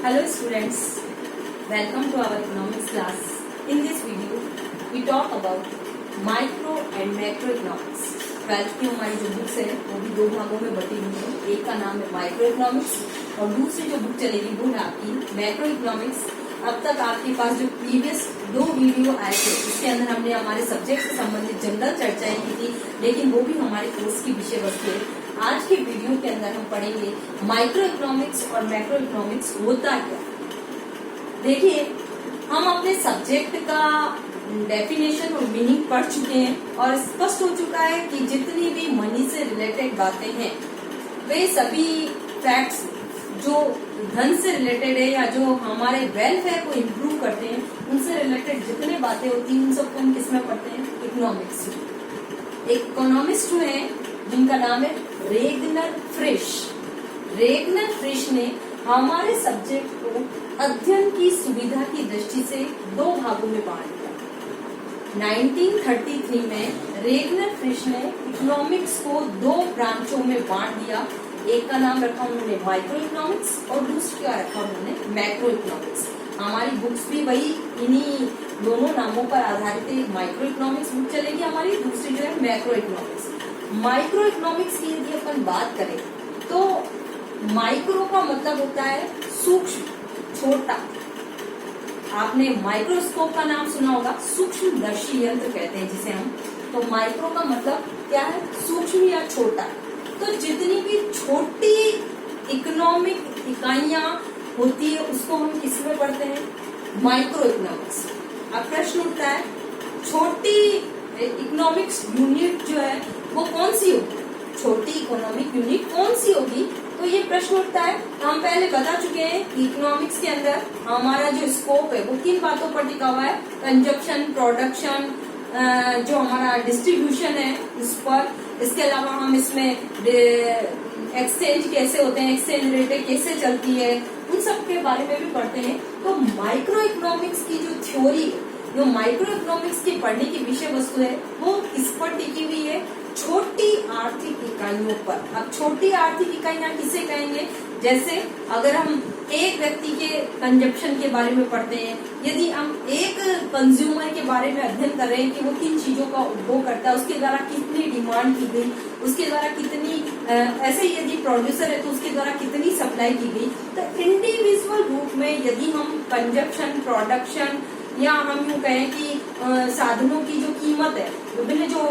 Hello students, welcome to our economics class. In this video, we talk about micro and macroeconomics. 12th की हमारी जो books है वो भी दो भागों में बटी हुई है. एक का नाम है माइक्रो इकोनॉमिक्स और दूसरी जो बुक चलेगी वो है आपकी मैक्रो इकोनॉमिक्स. अब तक आपके पास जो प्रीवियस दो वीडियो आए थे इसके अंदर हमने हमारे सब्जेक्ट से संबंधित जनरल चर्चाएं की थी, लेकिन वो भी हमारे कोर्स की विषय वस्तु है. आज के वीडियो के अंदर हम पढ़ेंगे माइक्रो इकोनॉमिक्स और मैक्रो इकोनॉमिक्स होता क्या. देखिए, हम अपने सब्जेक्ट का डेफिनेशन और मीनिंग पढ़ चुके हैं और स्पष्ट हो चुका है कि जितनी भी मनी से रिलेटेड बातें हैं वे सभी फैक्ट्स जो धन से रिलेटेड है या जो हमारे वेलफेयर को इम्प्रूव करते हैं उनसे रिलेटेड जितने बातें होती हैं उन सबको हम किसमें पढ़ते हैं, इकोनॉमिक्स में. एक इकोनॉमिस्ट है जिनका नाम है रेगनर फ्रिश. रेगनर फ्रिश ने हमारे सब्जेक्ट को अध्ययन की सुविधा की दृष्टि से दो भागों में बांट दिया. 1933 में रेगनर फ्रिश ने इकोनॉमिक्स को दो ब्रांचों में बांट दिया. एक का नाम रखा उन्होंने माइक्रो इकोनॉमिक्स और दूसरे का रखा उन्होंने मैक्रो इकोनॉमिक्स. हमारी बुक्स भी वही इन्हीं दोनों नामों पर आधारित है. माइक्रो इकोनॉमिक्स बुक चलेगी हमारी, दूसरी जो है मैक्रो इकोनॉमिक्स. माइक्रो इकोनॉमिक्स की यदि अपन बात करें तो माइक्रो का मतलब होता है सूक्ष्म, छोटा. आपने माइक्रोस्कोप का नाम सुना होगा, सूक्ष्मदर्शी यंत्र कहते हैं जिसे हम. तो माइक्रो का मतलब क्या है, सूक्ष्म या छोटा. तो जितनी भी छोटी इकोनॉमिक इकाइयां होती है उसको हम किसमें पढ़ते हैं, माइक्रो इकोनॉमिक्स. अब प्रश्न उठता है छोटी इकोनॉमिक्स यूनिट जो है वो कौन सी होगी, छोटी इकोनॉमिक यूनिट कौन सी होगी. तो ये प्रश्न उठता है. हम पहले बता चुके हैं कि इकोनॉमिक्स के अंदर हमारा जो स्कोप है वो किन बातों पर टिका हुआ है, कंजप्शन, प्रोडक्शन, जो हमारा डिस्ट्रीब्यूशन है उस पर. इसके अलावा हम इसमें एक्सचेंज कैसे होते हैं, एक्सचेंज रेट कैसे चलती है, उन सब के बारे में भी पढ़ते हैं. तो माइक्रो इकोनॉमिक्स की जो थ्योरी है, जो माइक्रो इकोनॉमिक्स की पढ़ने की विषय वस्तु है वो किस पर टिकी हुई है, छोटी आर्थिक इकाइयों पर. अब छोटी आर्थिक इकाइयां किसे कहेंगे, जैसे अगर हम एक व्यक्ति के कंजप्शन के बारे में पढ़ते हैं, यदि हम एक कंज्यूमर के बारे में अध्ययन कर रहे हैं कि वो किन चीजों का उपभोग करता है, उसके द्वारा कितनी डिमांड की गई, उसके द्वारा कितनी ऐसे ही यदि प्रोड्यूसर है तो उसके द्वारा कितनी सप्लाई की गई. तो इंडिविजुअल रूप में यदि हम कंजप्शन, प्रोडक्शन या हम यूँ कहें कि साधनों की जो कीमत है, विभिन्न जो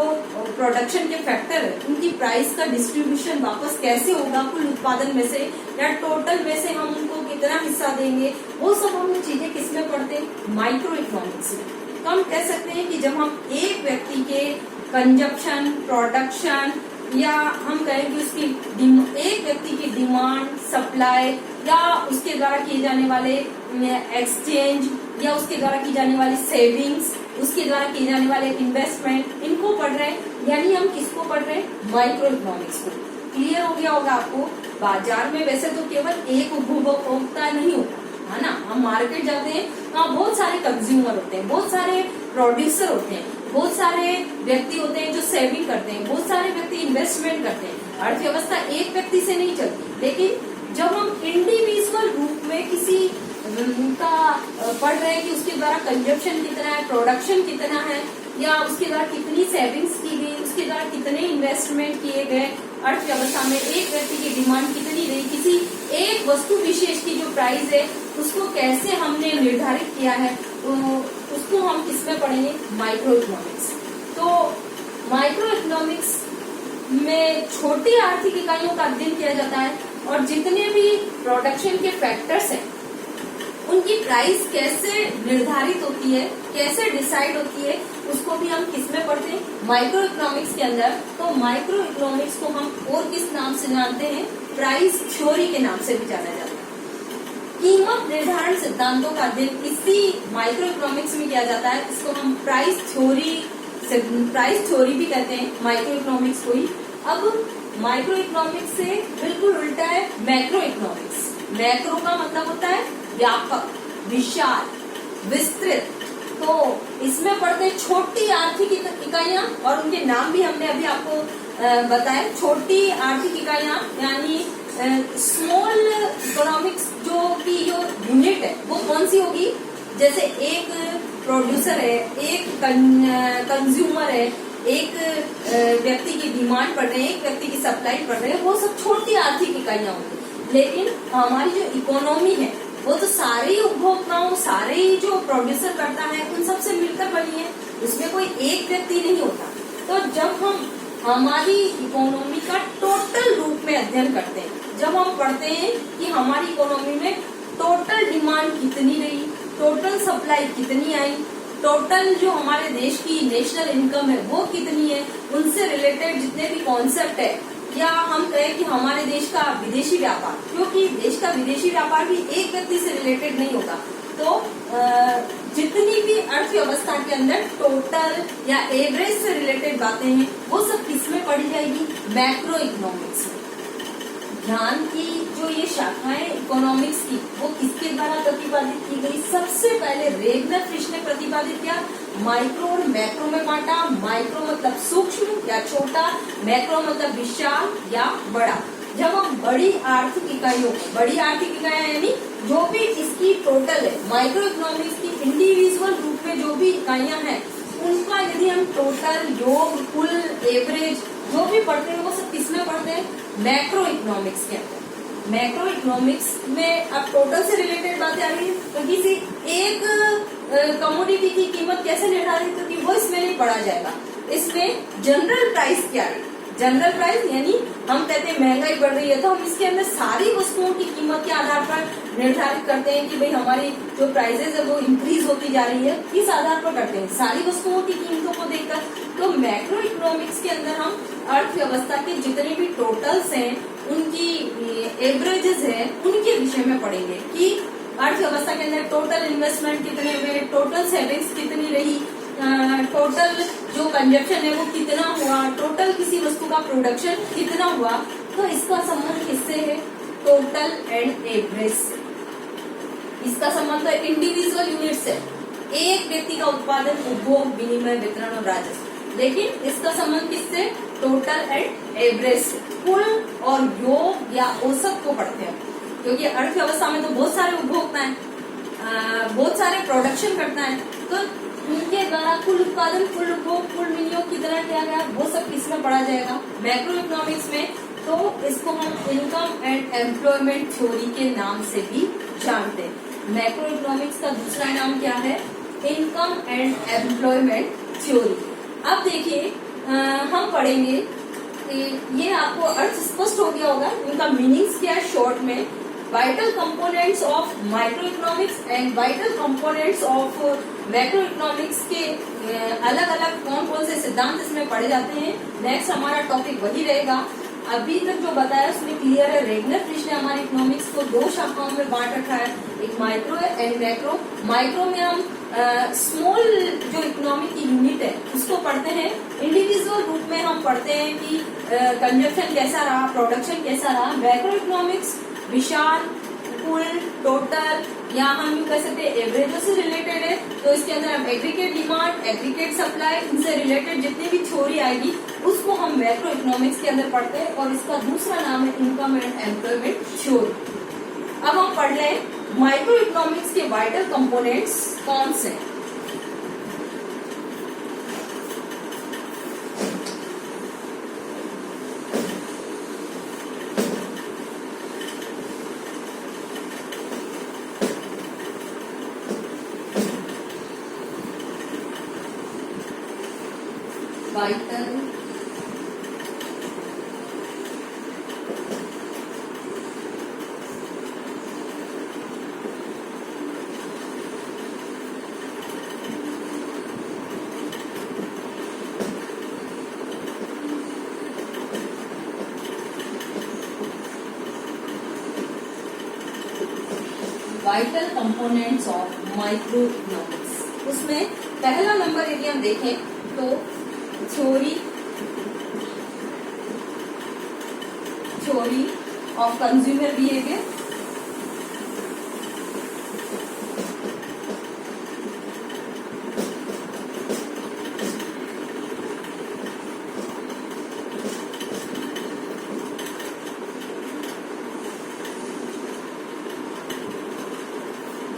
प्रोडक्शन के फैक्टर है उनकी प्राइस का डिस्ट्रीब्यूशन वापस कैसे होगा कुल उत्पादन में से या टोटल में से हम उनको कितना हिस्सा देंगे, वो सब हम चीजें किसमें पढ़ते हैं, माइक्रो इकोनॉमिक्स में. तो हम कह सकते हैं कि जब हम एक व्यक्ति के कंजप्शन, प्रोडक्शन या हम कहें कि उसकी एक व्यक्ति की डिमांड, सप्लाई या उसके द्वारा किए जाने वाले एक्सचेंज या उसके द्वारा की जाने वाली सेविंग्स, उसके द्वारा किए जाने वाले इन्वेस्टमेंट, इनको पढ़ रहे हैं. यानी हम किसको पढ़ रहे हैं, माइक्रो इकोनॉमिक्स को. क्लियर हो गया होगा आपको. बाजार में वैसे तो केवल एक उपभोक्ता नहीं होता है ना. हम मार्केट जाते हैं वहाँ बहुत सारे कंज्यूमर होते हैं, बहुत सारे प्रोड्यूसर होते हैं, बहुत सारे व्यक्ति होते हैं जो सेविंग करते हैं, बहुत सारे व्यक्ति इन्वेस्टमेंट करते हैं. अर्थव्यवस्था एक व्यक्ति से नहीं चलती. लेकिन जब हम इंडिविजुअल रूप में किसी का पढ़ रहे हैं कि उसके द्वारा कंजप्शन कितना है, प्रोडक्शन कितना है, या उसके द्वारा कितनी सेविंग्स की गई, उसके द्वारा कितने इन्वेस्टमेंट किए गए, अर्थव्यवस्था में एक व्यक्ति की डिमांड कितनी रही, किसी एक वस्तु विशेष की जो प्राइस है उसको कैसे हमने निर्धारित किया है, तो उसको हम किसमें पढ़ेंगे, माइक्रो इकोनॉमिक्स. तो माइक्रो इकोनॉमिक्स में छोटी आर्थिक इकाइयों का अध्ययन किया जाता है और जितने भी प्रोडक्शन के फैक्टर्स हैं उनकी प्राइस कैसे निर्धारित होती है, कैसे डिसाइड होती है, उसको भी हम किसमें पढ़ते हैं, माइक्रो इकोनॉमिक्स के अंदर. तो माइक्रो इकोनॉमिक्स को हम और किस नाम से जानते हैं, प्राइस थ्योरी के नाम से भी जाना जाता है. कीमत निर्धारण सिद्धांतों का अध्ययन इसी माइक्रो इकोनॉमिक्स में किया जाता है. इसको हम प्राइस थ्योरी भी कहते हैं, माइक्रो इकोनॉमिक्स को ही. अब माइक्रो इकोनॉमिक्स से बिल्कुल उल्टा है मैक्रो इकोनॉमिक्स. मैक्रो का मतलब होता है व्यापक, विशाल, विस्तृत. तो इसमें पढ़ते हैं छोटी आर्थिक इकाइयां और उनके नाम भी हमने अभी आपको बताए. छोटी आर्थिक इकाइयां यानी स्मॉल इकोनॉमिक्स जो यूनिट है वो कौन सी होगी? जैसे एक प्रोड्यूसर है, एक कंज्यूमर है, एक व्यक्ति की डिमांड पढ़ रहे हैं, एक व्यक्ति की सप्लाई पढ़ रहे हैं, वो सब छोटी आर्थिक इकाइयां होंगी। लेकिन हमारी जो इकोनॉमी है वो तो सारे ही उपभोक्ताओं, सारे ही जो प्रोड्यूसर करता है उन सबसे मिलकर बनी है, उसमें कोई एक व्यक्ति नहीं होता। तो जब हम हमारी इकोनॉमी का टोटल रूप में अध्ययन करते हैं, जब हम पढ़ते हैं कि हमारी इकोनॉमी में टोटल डिमांड कितनी रही, टोटल सप्लाई कितनी आई, टोटल जो हमारे देश की नेशनल इनकम है वो कितनी है, उनसे रिलेटेड जितने भी कॉन्सेप्ट है, या हम कहें कि हमारे देश का विदेशी व्यापार, क्योंकि देश का विदेशी व्यापार भी एक व्यक्ति से रिलेटेड नहीं होता। तो जितनी भी अर्थव्यवस्था के अंदर टोटल या एवरेज से रिलेटेड बातें हैं वो सब किसमें पढ़ी जाएगी? मैक्रो इकोनॉमिक्स में। ध्यान की जो ये शाखाएं इकोनॉमिक्स की वो किसके द्वारा प्रतिपादित की गई? सबसे पहले रेगनर फिश ने प्रतिपादित किया। माइक्रो और मैक्रो में बांटा। माइक्रो मतलब सूक्ष्म या छोटा, मैक्रो मतलब विशाल या बड़ा। जब हम बड़ी आर्थिक इकाइयों को, बड़ी आर्थिक इकाइयां यानी जो भी इसकी टोटल है, माइक्रो इकोनॉमिक्स की इंडिविजुअल रूप में जो भी इकाइयां हैं उनका यदि हम टोटल, योग, कुल, एवरेज जो भी पढ़ते हैं वो सब किसमें पढ़ते हैं? मैक्रो इकोनॉमिक्स के अंदर। मैक्रो इकोनॉमिक्स में अब टोटल से रिलेटेड बातें आ रही है, तो किसी एक कमोडिटी की कीमत कैसे निर्धारित होगी वो इसमें नहीं पढ़ा जाएगा। इसमें जनरल प्राइस क्या है? जनरल प्राइस यानी हम कहते हैं महंगाई बढ़ रही है तो हम इसके अंदर सारी वस्तुओं की कीमत के आधार पर निर्धारित करते हैं कि भाई हमारी जो प्राइसेस है वो इंक्रीज होती जा रही है। किस आधार पर करते हैं? सारी वस्तुओं की कीमतों को देखकर। तो मैक्रो इकोनॉमिक्स के अंदर हम अर्थव्यवस्था के जितने भी टोटल्स हैं, उनकी एवरेजेस है, उनके विषय में पढ़ेंगे कि अर्थव्यवस्था के अंदर टोटल इन्वेस्टमेंट कितने हुए, टोटल सेविंग्स कितनी रही, टोटल जो कंजप्शन है वो कितना हुआ, टोटल किसी वस्तु का प्रोडक्शन कितना हुआ। तो इसका संबंध किससे है? टोटल एंड एवरेज से। इसका संबंध है इंडिविजुअल यूनिट से, एक व्यक्ति का उत्पादन, उपभोग, विनिमय, वितरण और राजस्व। लेकिन इसका संबंध किससे? टोटल एंड एवरेज से। कुल और योग या औसत को पढ़ते हैं, क्योंकि अर्थव्यवस्था में तो बहुत सारे उपभोक्ता हैं, बहुत सारे प्रोडक्शन करता है, तो उनके द्वारा कुल उत्पादन, कुल उपभोग, कुल विनियोग कितना किया गया वो सब किसमें पढ़ा जाएगा? मैक्रो इकोनॉमिक्स में। तो इसको हम इनकम एंड एम्प्लॉयमेंट थ्योरी के नाम से भी जानते हैं। मैक्रो इकोनॉमिक्स का दूसरा नाम क्या है? Income and employment theory. अब देखिए हम पढ़ेंगे, ये आपको अर्थ स्पष्ट हो गया होगा, इनका मीनिंग्स क्या है शॉर्ट में। Vital components of micro economics and vital components of macro economics के अलग अलग कौन कौन से सिद्धांत इसमें पढ़े जाते हैं। नेक्स्ट हमारा टॉपिक वही रहेगा। अभी तक जो बताया उसमें क्लियर है। रेगनर फिश ने हमारे इकोनॉमिक्स को दो शाखाओं में बांट रखा है, एक माइक्रो है एंड मैक्रो। माइक्रो में हम स्मॉल जो इकोनॉमिक की यूनिट है उसको पढ़ते हैं। इंडिविजुअल रूप में हम पढ़ते हैं कि कंजप्शन कैसा रहा, प्रोडक्शन कैसा रहा। मैक्रो इकोनॉमिक्स विशाल, कुल, टोटल या हम कह सकते हैं एवरेजों से रिलेटेड है, तो इसके अंदर हम एग्रीगेट डिमांड, एग्रीगेट सप्लाई, इनसे रिलेटेड जितनी भी थ्योरी आएगी उसको हम मैक्रो इकोनॉमिक्स के अंदर पढ़ते हैं, और इसका दूसरा नाम है इनकम एंड एम्प्लॉयमेंट थ्योरी। अब हम पढ़ लें माइक्रो इकोनॉमिक्स के वाइटल कंपोनेंट्स कौन से हैं। Vital vital components of micro economics. उसमें पहला नंबर यदि हम देखें तो थ्योरी ऑफ कंज्यूमर बिहेवियर,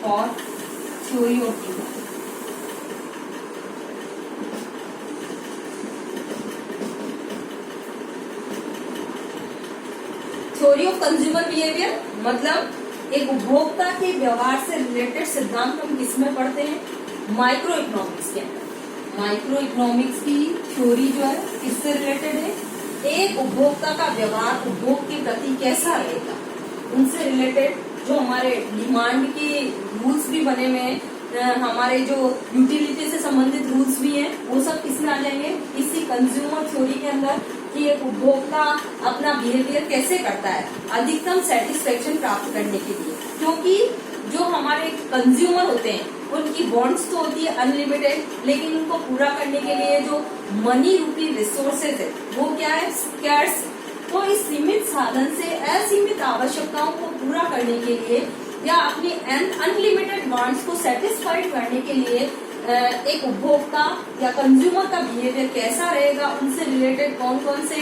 और theory of demand. Theory of consumer behaviour मतलब एक उपभोक्ता के व्यवहार से रिलेटेड सिद्धांत हम किसमें पढ़ते हैं? माइक्रो इकोनॉमिक्स के अंदर। माइक्रो इकोनॉमिक्स की थ्योरी जो है किससे रिलेटेड है? एक उपभोक्ता का व्यवहार उपभोग के प्रति कैसा रहेगा, उनसे रिलेटेड जो हमारे डिमांड के रूल्स भी बने हुए हैं, हमारे जो यूटिलिटी से संबंधित रूल्स भी हैं, वो सब किसमें आ जाएंगे? इसी कंज्यूमर थ्योरी के अंदर कि एक उपभोक्ता अपना बिहेवियर कैसे करता है अधिकतम सेटिस्फेक्शन प्राप्त करने के लिए। क्योंकि जो हमारे कंज्यूमर होते हैं उनकी वांट्स तो होती है अनलिमिटेड, लेकिन उनको पूरा करने के लिए जो मनी रूपी रिसोर्सेज है वो क्या है? स्कैर्स। तो इस सीमित साधन से असीमित आवश्यकताओं को पूरा करने के लिए या अपनी अनलिमिटेड वांट्स को सेटिस्फाइड करने के लिए एक उपभोक्ता या कंज्यूमर का बिहेवियर कैसा रहेगा, उनसे रिलेटेड कौन कौन से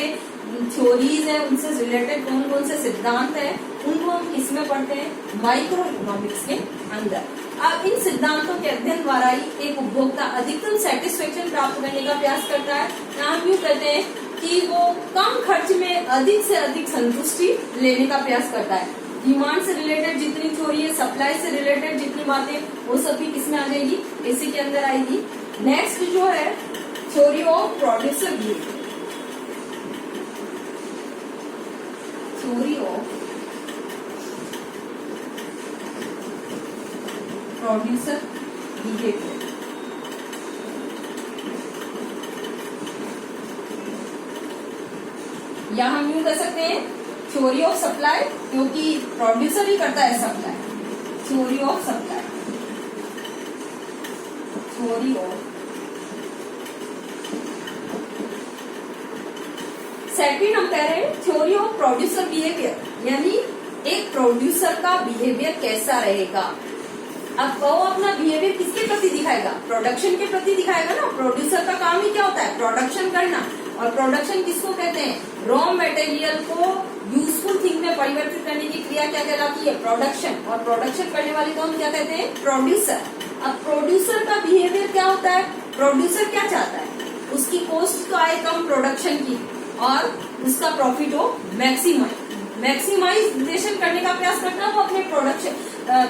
थ्योरीज है, उनसे रिलेटेड कौन कौन से सिद्धांत है, उनको हम किसमें पढ़ते हैं? माइक्रो इकोनॉमिक्स के अंदर। अब इन सिद्धांतों के अध्ययन द्वारा ही एक उपभोक्ता अधिकतम सेटिस्फेक्शन प्राप्त करने का प्रयास करता है। हम यूँ कहते हैं कि वो कम खर्च में अधिक से अधिक संतुष्टि लेने का प्रयास करता है। डिमांड से रिलेटेड जितनी थ्योरी है, सप्लाई से रिलेटेड जितनी बातें, वो सब भी किसमें आ जाएगी? इसी के अंदर आएगी। नेक्स्ट जो है theory of producer behaviour. Theory of producer behaviour. या हम यूं कह सकते हैं थ्योरी ऑफ सप्लाई, क्योंकि प्रोड्यूसर ही करता है supply. Theory of supply, theory of. Second हम कह रहे हैं थ्योरी ऑफ प्रोड्यूसर बिहेवियर, यानी एक प्रोड्यूसर का बिहेवियर कैसा रहेगा। अब वो अपना बिहेवियर किसके प्रति दिखाएगा? प्रोडक्शन के प्रति दिखाएगा ना। प्रोड्यूसर का काम ही क्या होता है? प्रोडक्शन करना। और प्रोडक्शन किसको कहते हैं? रॉ मटेरियल को यूजफुल थिंग में परिवर्तित करने की क्रिया क्या कहलाती है? प्रोडक्शन। और प्रोडक्शन करने वाले को हम क्या कहते हैं? प्रोड्यूसर। अब प्रोड्यूसर का बिहेवियर क्या होता है? प्रोड्यूसर क्या चाहता है? उसकी कॉस्ट तो आए कम प्रोडक्शन की और उसका प्रॉफिट हो मैक्सिमाइजेशन करने का प्रयास करता है। वो अपने प्रोडक्शन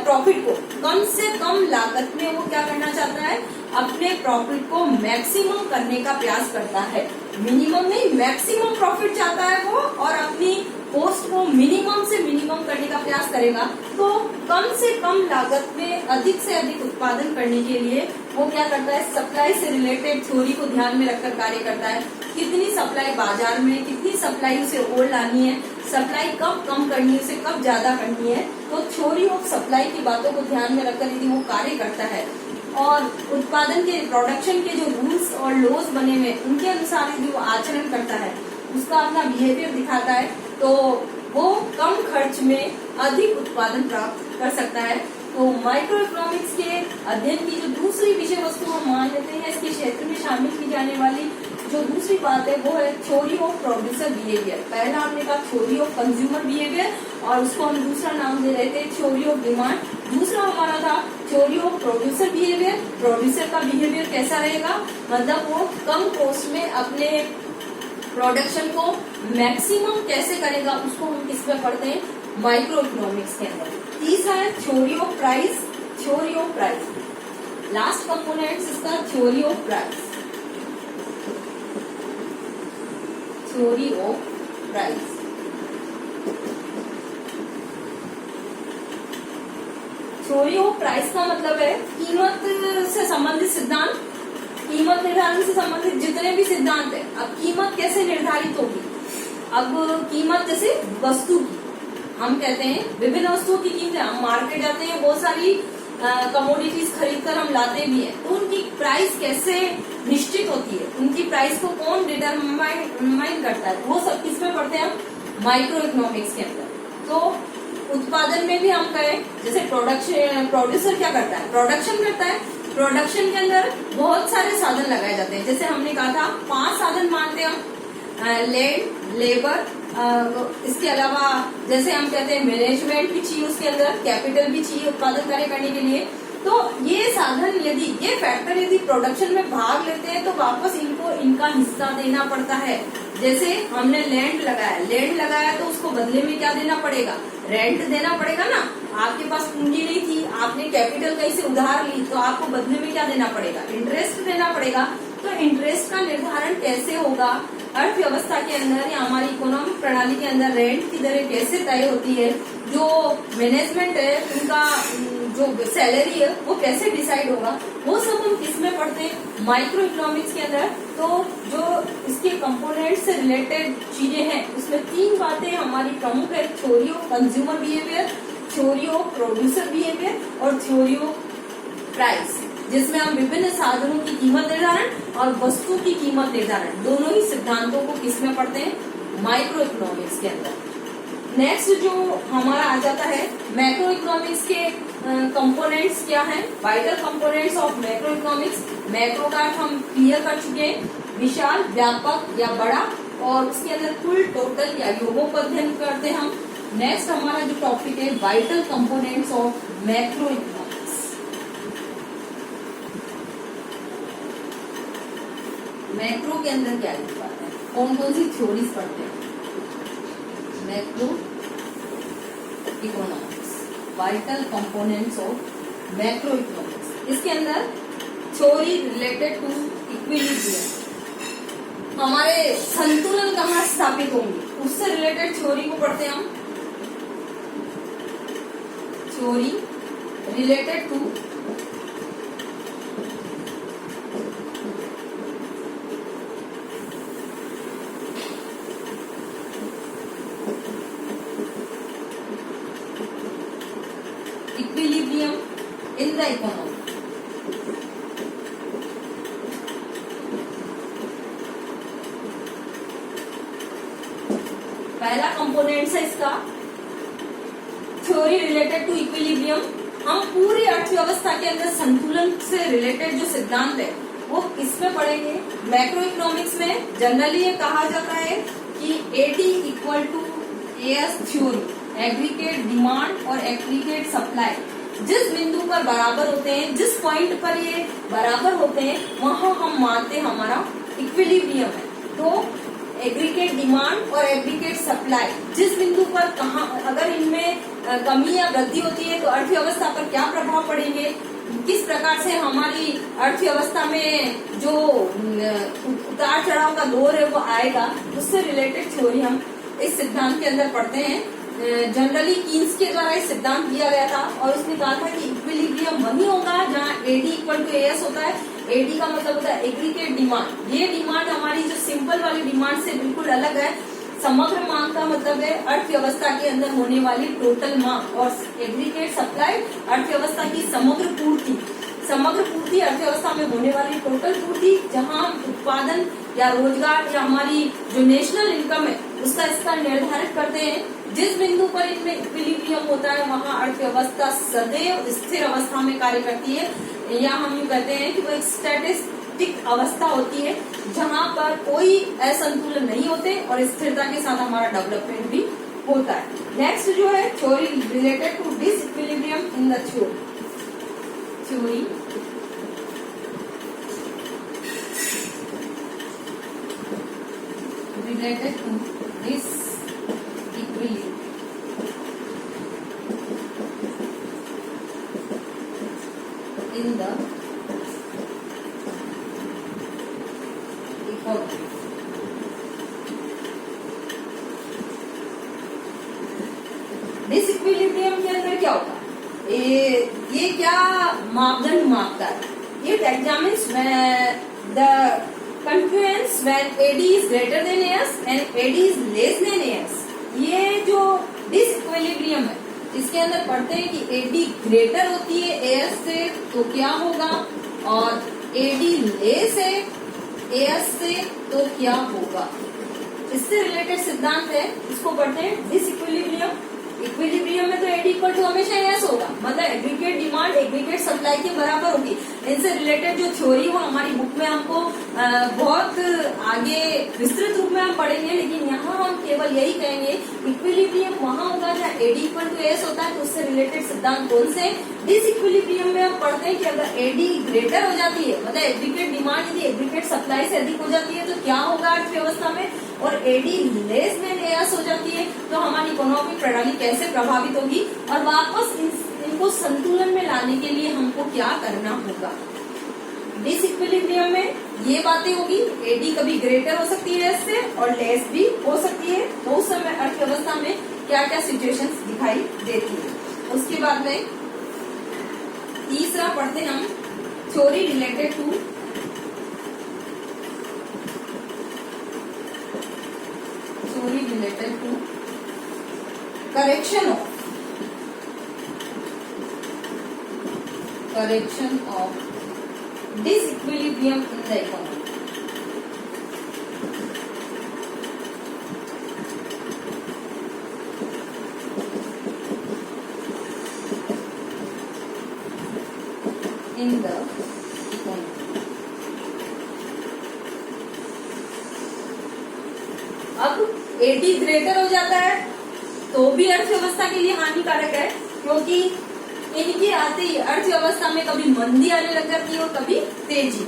प्रॉफिट को कम से कम लागत में वो क्या करना चाहता है? अपने प्रॉफिट को मैक्सिमम करने का प्रयास करता है। मिनिमम नहीं, मैक्सिमम प्रॉफिट चाहता है वो, और अपनी कॉस्ट को मिनिमम से मिनिमम करने का प्रयास करेगा। तो कम से कम लागत में अधिक से अधिक उत्पादन करने के लिए वो क्या करता है? सप्लाई से रिलेटेड थ्योरी को ध्यान में रखकर कार्य करता है। कितनी सप्लाई बाजार में, कितनी सप्लाई उसे और लानी है, सप्लाई कब कम करनी है, उसे कब ज्यादा करनी है। तो थ्योरी ऑफ सप्लाई की बातों को ध्यान में रखकर यदि वो कार्य करता है और उत्पादन के प्रोडक्शन के जो रूल्स और लॉज बने हुए उनके अनुसार यदि वो आचरण करता है, उसका अपना बिहेवियर दिखाता है, तो वो कम खर्च में अधिक उत्पादन प्राप्त कर सकता है। तो माइक्रो इकोनॉमिक्स के अध्ययन की जो दूसरी विषय वस्तु हम मान लेते हैं, इसके क्षेत्र में शामिल की जाने वाली जो दूसरी बात है वो है थ्योरी ऑफ प्रोड्यूसर बिहेवियर। पहला हमने कहा थ्योरी ऑफ कंज्यूमर बिहेवियर, और उसको हम दूसरा नाम दे रहे थे थ्योरी ऑफ डिमांड। दूसरा हमारा था theory of producer behaviour. Producer का बिहेवियर कैसा रहेगा? मतलब वो कम कॉस्ट में अपने प्रोडक्शन को मैक्सिमम कैसे करेगा, उसको हम किसमें पढ़ते हैं? माइक्रो इकोनॉमिक्स के अंदर। तीसरा है theory of price. Theory of price last component इसका theory of price. Theory of price theory of price का मतलब है कीमत से संबंधित सिद्धांत, कीमत निर्धारण से संबंधित जितने भी सिद्धांत है। अब कीमत कैसे निर्धारित होगी? अब कीमत जैसे वस्तु की, हम कहते हैं विभिन्न वस्तुओं की कीमत, हम मार्केट जाते हैं, बहुत सारी कमोडिटीज खरीद कर हम लाते भी हैं, तो उनकी प्राइस कैसे निश्चित होती है, उनकी प्राइस को कौन डिटरमाइन करता है, वो सब किसमें पढ़ते हैं हम? माइक्रो इकोनॉमिक्स के अंदर। तो उत्पादन में भी हम कहें जैसे प्रोड्यूसर क्या करता है? प्रोडक्शन करता है। प्रोडक्शन के अंदर बहुत सारे साधन लगाए जाते हैं। जैसे हमने कहा था 5 साधन मानते हैं हम: लैंड, लेबर, इसके अलावा जैसे हम कहते हैं मैनेजमेंट भी चाहिए, उसके अंदर कैपिटल भी चाहिए उत्पादन कार्य करने के लिए। तो ये साधन यदि ये फैक्टर यदि प्रोडक्शन में भाग लेते हैं तो वापस इनको इनका हिस्सा देना पड़ता है। जैसे हमने लैंड लगाया तो उसको बदले में क्या देना पड़ेगा, रेंट देना पड़ेगा ना। आपके पास पूंजी नहीं थी, आपने कैपिटल कहीं से उधार ली, तो आपको बदले में क्या देना पड़ेगा, इंटरेस्ट देना पड़ेगा। तो इंटरेस्ट का निर्धारण कैसे होगा अर्थव्यवस्था के अंदर या हमारी इकोनॉमिक प्रणाली के अंदर रेंट की दरें कैसे तय होती है, जो मैनेजमेंट है उनका जो सैलरी है वो कैसे डिसाइड होगा, वो सब हम किसमें पढ़ते हैं, माइक्रो इकोनॉमिक्स के अंदर। तो जो इसके कंपोनेंट से रिलेटेड चीजें हैं उसमें 3 बातें हमारी प्रमुख है, theory of consumer behaviour, theory of producer behaviour और थ्योरी ऑफ प्राइस, जिसमें हम विभिन्न साधनों की कीमत निर्धारण और वस्तु की कीमत निर्धारण दोनों ही सिद्धांतों को किसमें पढ़ते हैं, माइक्रो इकोनॉमिक्स के अंदर। नेक्स्ट जो हमारा आ जाता है मैक्रो इकोनॉमिक्स के कंपोनेंट्स क्या हैं, vital components of macro economics. Macro का हम क्लियर कर चुके हैं, विशाल, व्यापक या बड़ा, और उसके अंदर कुल, टोटल या योगों का अध्ययन करते हैं हम। नेक्स्ट हमारा जो टॉपिक है vital components of macro economics. Macro के अंदर क्या लिखा है, कौन कौन सी थ्योरीज पढ़ते हैं, macro economics, vital components of macro economics. इसके अंदर थ्योरी रिलेटेड टू इक्विलिब्रियम, हमारे संतुलन कहाँ स्थापित होंगे उससे रिलेटेड थ्योरी को पढ़ते हैं हम। Theory related to equilibrium in the economy. पहला कंपोनेंट है इसका थ्योरी रिलेटेड टू इक्विलिब्रियम। हम पूरी अर्थव्यवस्था के अंदर संतुलन से रिलेटेड जो सिद्धांत है वो किसमें पढ़ेंगे, मैक्रो इकोनॉमिक्स में। जनरली ये कहा जाता है कि AD equal to AS theory, aggregate demand और एग्रीगेट सप्लाई। जिस बिंदु पर बराबर होते हैं, जिस पॉइंट पर ये बराबर होते हैं, वहां हम मानते हैं हमारा इक्विलिब्रियम है। तो एग्रीगेट डिमांड और एग्रीगेट सप्लाई, जिस बिंदु पर कहा अगर इनमें कमी या वृद्धि होती है तो अर्थव्यवस्था पर क्या प्रभाव पड़ेंगे, किस प्रकार से हमारी अर्थव्यवस्था में जो उतार चढ़ाव का दौर है वो आएगा, उससे रिलेटेड थ्योरी हम इस सिद्धांत के अंदर पढ़ते हैं। जनरली कीन्स के द्वारा ये सिद्धांत दिया गया था और उसने कहा था कि इक्विलिब्रियम वही होगा जहाँ एडी इक्वल टू एएस होता है। एडी का मतलब होता है एग्रीगेट डिमांड। ये डिमांड हमारी जो सिंपल वाली डिमांड से बिल्कुल अलग है। समग्र मांग का मतलब है अर्थव्यवस्था के अंदर होने वाली टोटल मांग, और एग्रीगेट सप्लाई अर्थव्यवस्था की समग्र पूर्ति। समग्र पूर्ति अर्थव्यवस्था में होने वाली टोटल पूर्ति, जहां हम उत्पादन या रोजगार या हमारी जो नेशनल इनकम है उसका स्तर निर्धारित करते हैं। जिस बिंदु पर इनमें इक्विलिब्रियम होता है वहां अर्थव्यवस्था सदैव स्थिर अवस्था में कार्य करती है, या हम यूँ कहते हैं कि वो एक स्टैटिस्टिक अवस्था होती है जहां पर कोई असंतुलन नहीं होते और स्थिरता के साथ हमारा डेवलपमेंट भी होता है। नेक्स्ट जो है theory related to disequilibrium in the थ्योरी related to disequilibrium in the economy. Disequilibrium के अंदर क्या होगा, ये क्या मापदंड मापता है, it examines the confluence when AD is greater than AS and AD is less than AS। ये जो डिसइक्विलिब्रियम है इसके अंदर पढ़ते हैं कि AD ग्रेटर होती है AS से तो क्या होगा, और AD लेस है AS से तो क्या होगा। इससे रिलेटेड सिद्धांत है, इसको पढ़ते हैं डिसइक्विलिब्रियम। इक्विलिब्रियम में तो एडी इक्वल टू हमेशा एस होगा, मतलब एग्रीगेट डिमांड एग्रीगेट सप्लाई के बराबर होगी। इनसे रिलेटेड जो थ्योरी हो हमारी बुक में हमको बहुत आगे विस्तृत रूप में हम पढ़ेंगे, लेकिन यहाँ हम केवल यही कहेंगे इक्विलिब्रियम वहां होगा जहाँ एडी इक्वल टू एस होता है, तो उससे रिलेटेड सिद्धांत कौन से। डिसइक्विलिब्रियम में हम पढ़ते हैं कि अगर एडी ग्रेटर हो जाती है, मतलब एग्रीगेट डिमांड यदि एग्रीगेट सप्लाई से अधिक हो जाती है तो क्या होगा अर्थव्यवस्था में, और एडी लेस देन एस हो जाती है तो हमारी इकोनॉमिक प्रणाली कैसे प्रभावित होगी, और वापस इनको संतुलन में लाने के लिए हमको क्या करना होगा। डिसइक्विलिब्रियम में ये बातें होगी, एडी कभी ग्रेटर हो सकती है एस से और लेस भी हो सकती है, तो उस समय अर्थव्यवस्था में क्या क्या सिचुएशंस दिखाई देती है। उसके बाद में तीसरा पढ़ते हैं हम theory related to correction of disequilibrium in the economy. अब एडी ग्रेटर हो जाता है तो भी अर्थव्यवस्था के लिए हानिकारक है, क्योंकि इनके आते ही अर्थव्यवस्था में कभी मंदी आने लग जाती है और कभी तेजी,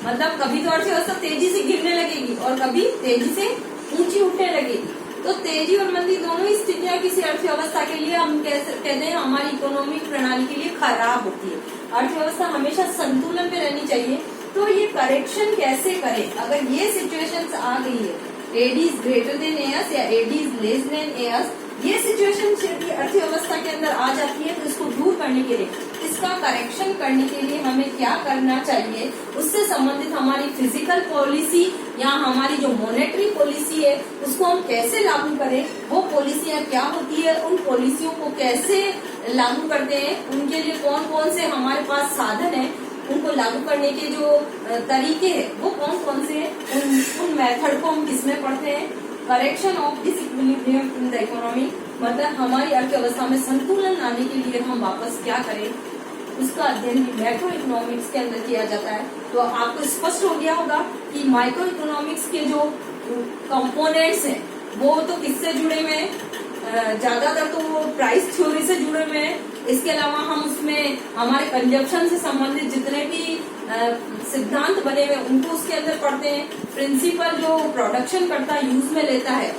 मतलब कभी तो अर्थव्यवस्था तेजी से गिरने लगेगी और कभी तेजी से ऊंची उठने लगेगी। तो तेजी और मंदी दोनों ही स्थितियां किसी अर्थव्यवस्था के लिए हम कहते हैं हमारी इकोनॉमिक प्रणाली के लिए खराब होती है। अर्थव्यवस्था हमेशा संतुलन में रहनी चाहिए। तो ये करेक्शन कैसे करें अगर ये सिचुएशंस आ गई है, AD is greater than S या AD is less than S, ये सिचुएशन यदि अर्थव्यवस्था के अंदर आ जाती है तो इसको दूर करने के लिए, इसका करेक्शन करने के लिए हमें क्या करना चाहिए, उससे संबंधित हमारी फिजिकल पॉलिसी या हमारी जो मॉनेटरी पॉलिसी है उसको हम कैसे लागू करें, वो पॉलिसियां क्या होती है, उन पॉलिसियों को कैसे लागू करते हैं, उनके लिए कौन कौन से हमारे पास साधन है, उनको लागू करने के जो तरीके हैं वो कौन कौन से हैं, उन मेथड को हम किसमें पढ़ते हैं। Correction of disequilibrium in the economy, मतलब हमारी अर्थव्यवस्था में संतुलन लाने के लिए हम वापस क्या करें, उसका अध्ययन मैक्रो इकोनॉमिक्स के अंदर किया जाता है। तो आपको स्पष्ट हो गया होगा कि माइक्रो इकोनॉमिक्स के जो कंपोनेंट्स हैं वो तो किससे जुड़े हुए हैं, ज्यादातर तो वो प्राइस थ्योरी से जुड़े हुए हैं। इसके अलावा हम उसमें हमारे कंजप्शन से संबंधित जितने भी सिद्धांत बने हुए उनको उसके अंदर पढ़ते हैं। प्रिंसिपल जो प्रोडक्शन करता यूज में लेता है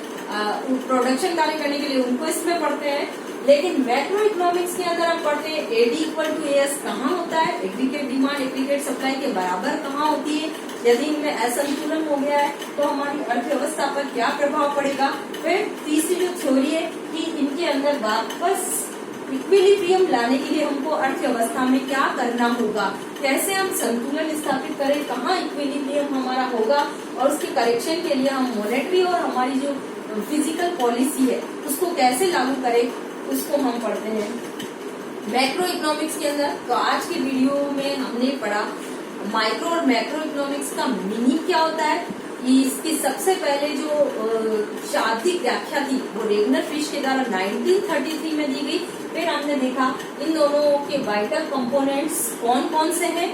प्रोडक्शन कार्य करने के लिए उनको इसमें पढ़ते हैं। लेकिन मैक्रो इकोनॉमिक्स के अंदर हम पढ़ते हैं एडी इक्वल टू एस कहाँ होता है, एग्रीगेट डिमांड एग्रीगेट सप्लाई के बराबर कहाँ होती है, यदि इनमें असंतुलन हो गया है तो हमारी अर्थव्यवस्था पर क्या प्रभाव पड़ेगा। फिर तीसरी जो थ्योरी है कि इनके अंदर वापस इक्विलिब्रियम लाने के लिए हमको अर्थव्यवस्था में क्या करना होगा, कैसे हम संतुलन स्थापित करें, कहाँ इक्विलिब्रियम हमारा होगा, और उसके करेक्शन के लिए हम मॉनेटरी और हमारी जो फिजिकल पॉलिसी है उसको कैसे लागू करें, उसको हम पढ़ते हैं मैक्रो इकोनॉमिक्स के अंदर। तो आज के वीडियो में हमने पढ़ा माइक्रो और मैक्रो इकोनॉमिक्स का मीनिंग क्या होता है। इसकी सबसे पहले जो शाब्दिक व्याख्या थी वो रेगनर फिश के द्वारा 1933 में दी गई। फिर हमने देखा इन दोनों के वाइटल कंपोनेंट्स कौन कौन से हैं।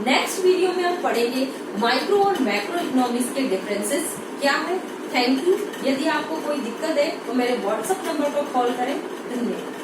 नेक्स्ट वीडियो में हम पढ़ेंगे माइक्रो और मैक्रो इकोनॉमिक्स के डिफरेंसेस क्या है। Thank you. यदि आपको कोई दिक्कत है तो मेरे व्हाट्सएप नंबर पर कॉल करें। धन्यवाद।